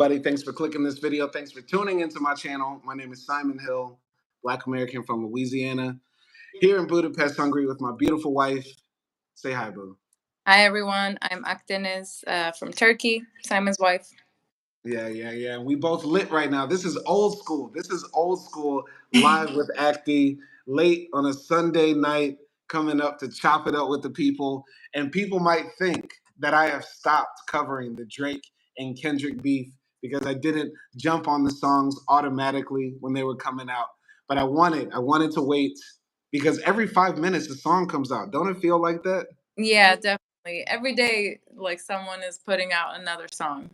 Buddy, thanks for clicking this video. Thanks for tuning into my channel. My name is Simon Hill, Black American from Louisiana, here in Budapest, Hungary, with my beautiful wife. Say hi, boo. Hi, everyone. I'm Akdeniz from Turkey, Simon's wife. Yeah. We both lit right now. This is old school. This is old school live with AKDI, late on a Sunday night, coming up to chop it up with the people. And people might think that I have stopped covering the Drake and Kendrick beef because I didn't jump on the songs automatically when they were coming out. But I wanted to wait because every 5 minutes a song comes out. Don't it feel like that? Yeah, definitely. Every day, like, someone is putting out another song.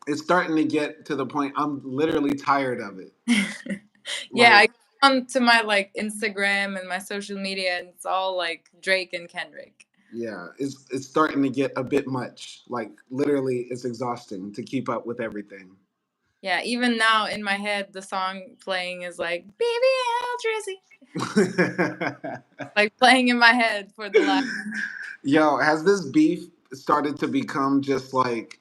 It's starting to get to the point I'm literally tired of it. Yeah, I go onto my Instagram and my social media, and it's all like Drake and Kendrick. Yeah, it's starting to get a bit much. Like literally, it's exhausting to keep up with everything. Yeah, even now in my head, the song playing is like "Baby Drizzy," like playing in my head for the last. Yo, has this beef started to become just like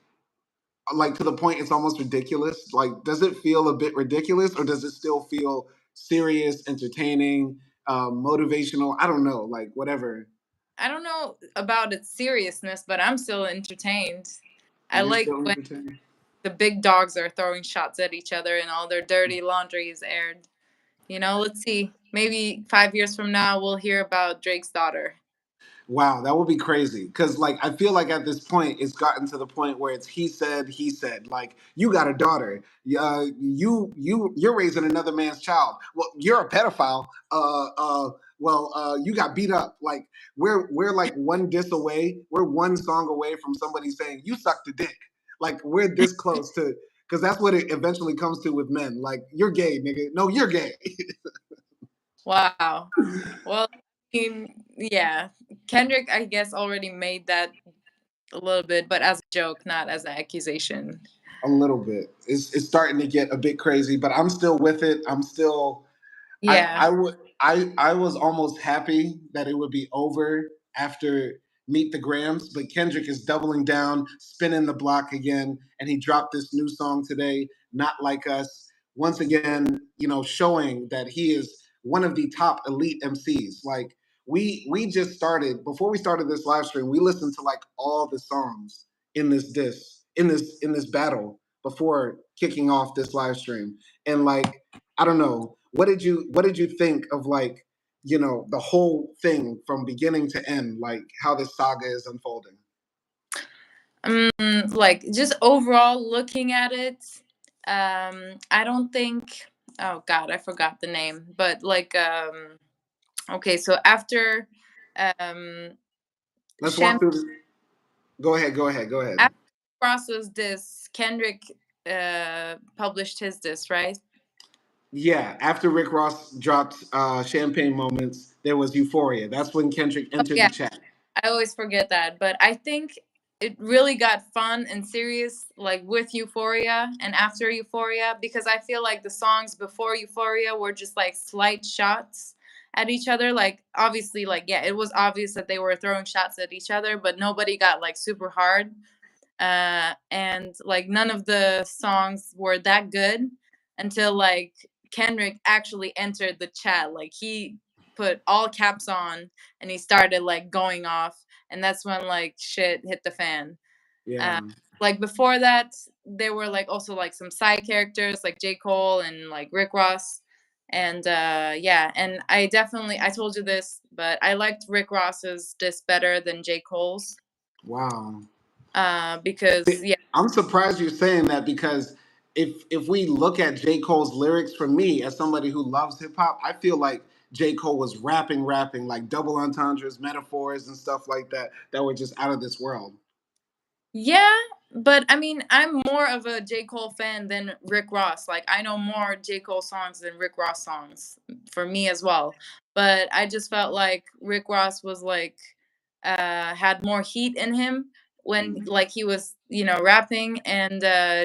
to the point it's almost ridiculous? Like, does it feel a bit ridiculous, or does it still feel serious, entertaining, motivational? I don't know, like whatever. I don't know about its seriousness, but I'm still entertained. I You're like still when entertained. the big dogs are throwing shots at each other and all their dirty laundry is aired. Let's see. Maybe 5 years from now, we'll hear about Drake's daughter. Wow, that would be crazy. Because like I feel like at this point, it's gotten to the point where it's he said, he said. Like you got a daughter, you're raising another man's child. Well, you're a pedophile. You got beat up. Like we're like one diss away. We're one song away from somebody saying you sucked a dick. Like we're this close to. Because that's what it eventually comes to with men. Like you're gay, nigga. No, you're gay. Wow. Well, yeah. Kendrick, I guess, already made that a little bit, but as a joke, not as an accusation. A little bit. It's starting to get a bit crazy, but I'm still with it. I'm still. Yeah. I was almost happy that it would be over after Meet the Grams, but Kendrick is doubling down, spinning the block again, and he dropped this new song today, Not Like Us. Once again, showing that he is one of the top elite MCs. Like we just started before we started this live stream, we listened to like all the songs in this battle before kicking off this live stream. And like, I don't know, what did you think of like, the whole thing from beginning to end, like how this saga is unfolding? Like, just overall looking at it, I don't think. Oh God, I forgot the name. But okay, so after um, Let's walk through this. Go ahead. after Ross's diss, Kendrick published his diss, right? Yeah, after Rick Ross dropped Champagne Moments, there was Euphoria. That's when Kendrick entered Yeah, the chat. I always forget that, but I think it really got fun and serious, like with Euphoria and after Euphoria, because I feel like the songs before Euphoria were just like slight shots at each other. Like, obviously, like, yeah, it was obvious that they were throwing shots at each other, but nobody got like super hard. And like none of the songs were that good until like Kendrick actually entered the chat. Like, he put all caps on and he started like going off, and that's when like shit hit the fan. Yeah. Like before that, there were like also like some side characters like J. Cole and like Rick Ross. And yeah, and I told you this, but I liked Rick Ross's diss better than J. Cole's. Wow. Because yeah, I'm surprised you're saying that because if we look at J. Cole's lyrics, for me, as somebody who loves hip hop, I feel like J. Cole was rapping, like double entendres, metaphors, and stuff like that that were just out of this world. yeah, but I mean, I'm more of a J. Cole fan than Rick Ross. Like, I know more J. Cole songs than Rick Ross songs for me as well. But I just felt like Rick Ross was like had more heat in him when like he was, rapping, and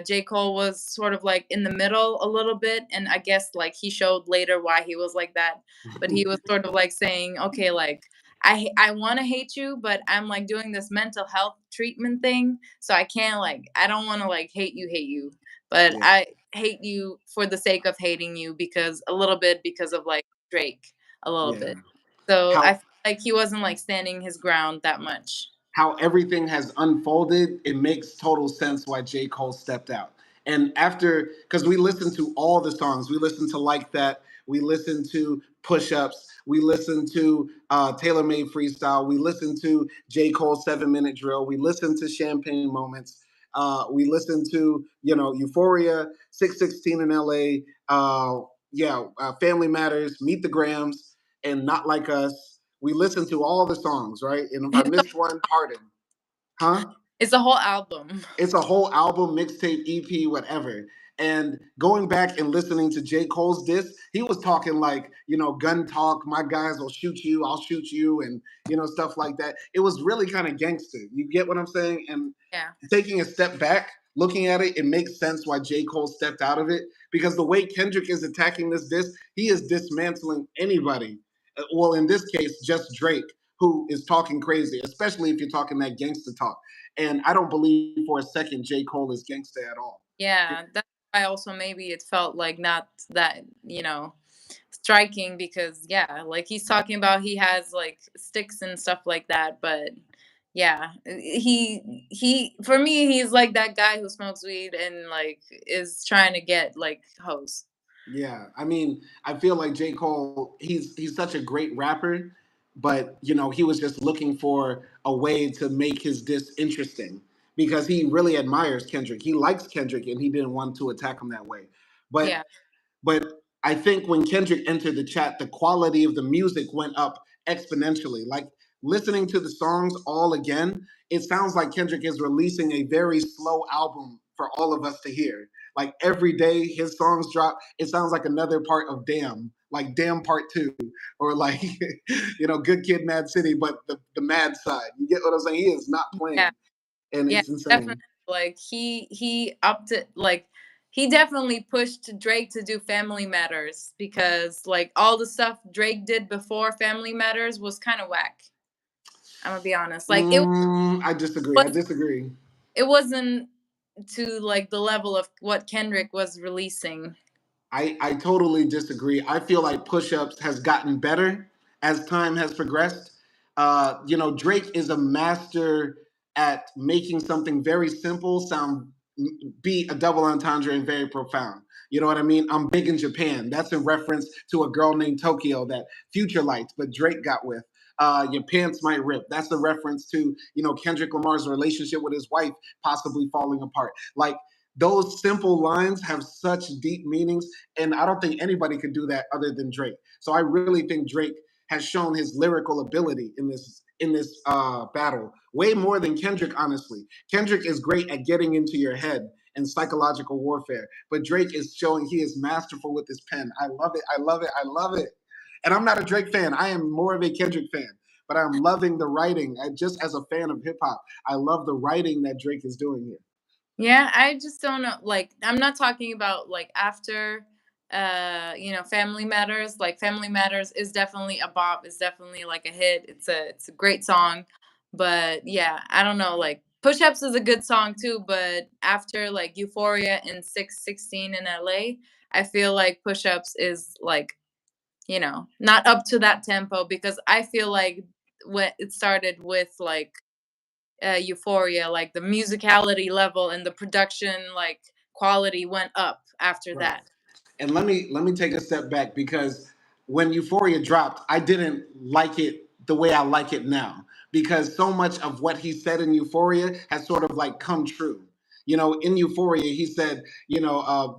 J. Cole was sort of like in the middle a little bit, and I guess like he showed later why he was like that. But he was sort of like saying, okay, like I want to hate you, but I'm like doing this mental health treatment thing, so I can't, like, I don't want to like hate you, but Yeah, I hate you for the sake of hating you, because a little bit because of like Drake, a little yeah. bit. So I How feel like he wasn't like standing his ground that much. how everything has unfolded, it makes total sense why J. Cole stepped out. And after, because we listened to all the songs, we listened to Like That, we listened to Push Ups, we listened to Tailor Made Freestyle, we listened to J. Cole's 7 Minute Drill, we listened to Champagne Moments, we listened to, Euphoria, 616 in LA, Family Matters, Meet the Grams, and Not Like Us. We listened to all the songs, right? And if I missed one, pardon. Huh? It's a whole album. It's a whole album, mixtape, EP, whatever. And going back and listening to J. Cole's diss, he was talking like, gun talk, my guys will shoot you, I'll shoot you, and, stuff like that. It was really kind of gangster. You get what I'm saying? And Yeah. taking a step back, looking at it, it makes sense why J. Cole stepped out of it. Because the way Kendrick is attacking this diss, he is dismantling anybody. Well, in this case, just Drake, who is talking crazy, especially if you're talking that gangster talk. And I don't believe for a second J. Cole is gangsta at all. Yeah, that's why also maybe it felt like not that, striking, because yeah, like he's talking about he has like sticks and stuff like that, but yeah, he for me he's like that guy who smokes weed and like is trying to get like hoes. Yeah, I mean, I feel like J. Cole, he's such a great rapper, but he was just looking for a way to make his diss interesting because he really admires Kendrick. He likes Kendrick and he didn't want to attack him that way. But Yeah. But I think when Kendrick entered the chat, the quality of the music went up exponentially. Like listening to the songs all again, it sounds like Kendrick is releasing a very slow album for all of us to hear. Like every day his songs drop, it sounds like another part of Damn, like Damn Part 2, or like, Good Kid Mad City, but the mad side. You get what I'm saying? He is not Yeah. playing, and Yeah, it's definitely. insane. Like he upped it. Like he definitely pushed Drake to do Family Matters, because like all the stuff Drake did before Family Matters was kind of whack. I'm gonna be honest. Like I disagree. I was disagree. it wasn't to like the level of what Kendrick was releasing. I totally disagree. I feel like push ups has gotten better as time has progressed. Drake is a master at making something very simple sound be a double entendre and very profound. You know what I mean? I'm big in Japan. That's in reference to a girl named Tokyo that Future liked, but Drake got with. Your pants might rip. That's a reference to Kendrick Lamar's relationship with his wife possibly falling apart. Like those simple lines have such deep meanings, and I don't think anybody could do that other than Drake. So I really think Drake has shown his lyrical ability in this battle way more than Kendrick. Honestly, Kendrick is great at getting into your head and psychological warfare, but Drake is showing he is masterful with his pen. I love it. I love it. I love it. And I'm not a Drake fan. I am more of a Kendrick fan. But I'm loving the writing. Just as a fan of hip hop, I love the writing that Drake is doing here. Yeah, I just don't know. Like, I'm not talking about like after, Family Matters. Like, Family Matters is definitely a bop. It's definitely like a hit. It's a great song. But yeah, I don't know. Like, Push Ups is a good song too. But after like Euphoria and 616 in LA, I feel like Push Ups is like, not up to that tempo, because I feel like when it started with like Euphoria, like the musicality level and the production like quality went up after Right. that. And let me take a step back because when Euphoria dropped, I didn't like it the way I like it now because so much of what he said in Euphoria has sort of like come true. In Euphoria, he said,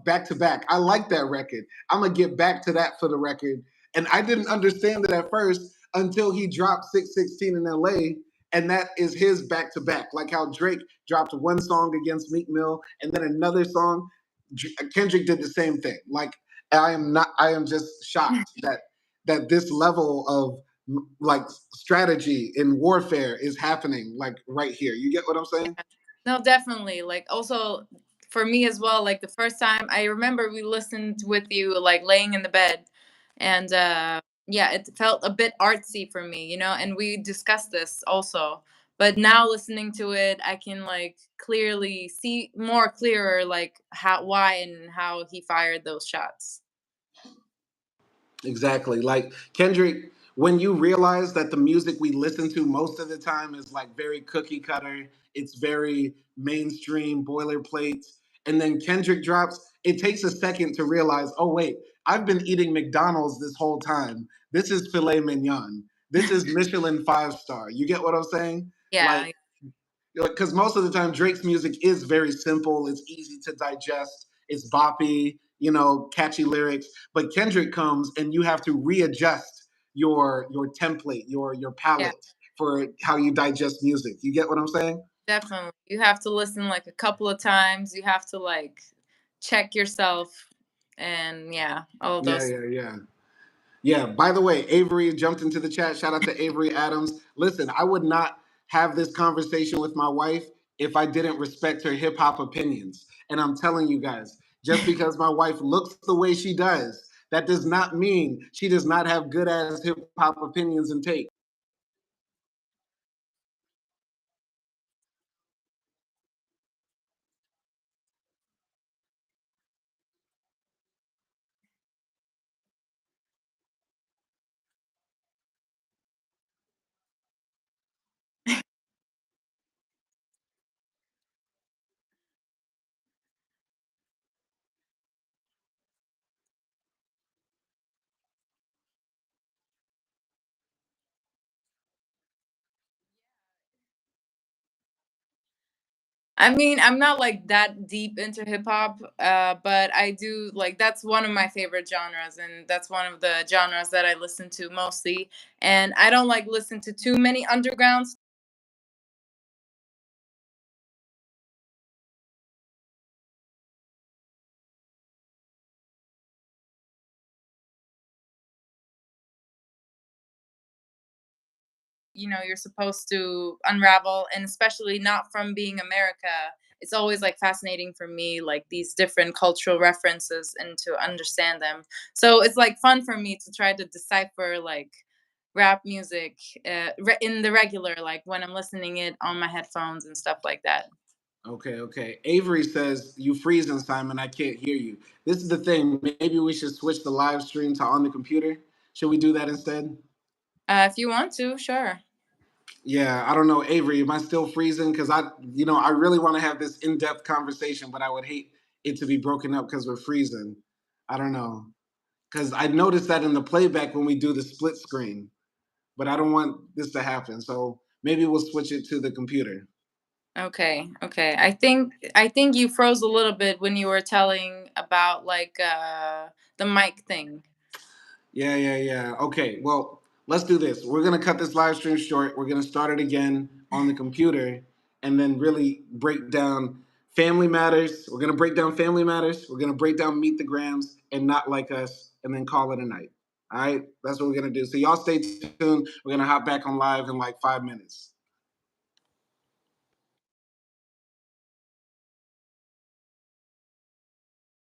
back to back. I like that record. I'm gonna get back to that for the record. And I didn't understand it at first until he dropped 616 in LA. And that is his back to back, like how Drake dropped one song against Meek Mill and then another song. Kendrick did the same thing. Like I am not. I am just shocked that this level of like strategy in warfare is happening like right here. You get what I'm saying? No, definitely. Like also for me as well, like the first time I remember we listened with you like laying in the bed, and yeah, it felt a bit artsy for me, and we discussed this also. But now listening to it, I can like clearly see more clearer like how why and how he fired those shots. Exactly. Like Kendrick, when you realize that the music we listen to most of the time is like very cookie cutter, it's very mainstream boilerplate, and then Kendrick drops, it takes a second to realize, oh wait, I've been eating McDonald's this whole time. This is filet mignon. This is Michelin 5 star. You get what I'm saying? Like Yeah, because most of the time Drake's music is very simple, it's easy to digest, it's boppy, catchy lyrics. But Kendrick comes and you have to readjust your template, your yeah, palette for how you digest music. You get what I'm saying? definitely. You have to listen like a couple of times. You have to like check yourself and yeah, all of Yeah, those. yeah, yeah. Yeah, by the way, Avery jumped into the chat. Shout out to Avery Adams. Listen, I would not have this conversation with my wife if I didn't respect her hip hop opinions. And I'm telling you guys, just because my wife looks the way she does, that does not mean she does not have good ass hip hop opinions and take. I mean, I'm not like that deep into hip hop, but I do like that's one of my favorite genres, and that's one of the genres that I listen to mostly. And I don't like listen to too many undergrounds. You're supposed to unravel, and especially not from being America. It's always like fascinating for me, like these different cultural references and to understand them. So it's like fun for me to try to decipher like rap music in the regular, like when I'm listening it on my headphones and stuff like that. Okay, okay. Avery says, you freezing, Simon. I can't hear you. This is the thing. Maybe we should switch the live stream to on the computer. Should we do that instead? If you want to, sure. Yeah, I don't know, Avery. Am I still freezing? Because I really want to have this in-depth conversation, but I would hate it to be broken up because we're freezing. I don't know, because I noticed that in the playback when we do the split screen, but I don't want this to happen. So maybe we'll switch it to the computer. Okay, okay. I think you froze a little bit when you were telling about like the mic thing. Yeah, yeah, yeah. Okay, well, let's do this. We're gonna cut this live stream short. We're gonna start it again on the computer, and then really break down Family Matters. We're gonna break down Family Matters. We're gonna break down Meet the Grams and Not Like Us, and then call it a night. All right, that's what we're gonna do. So y'all stay tuned. We're gonna hop back on live in like 5 minutes.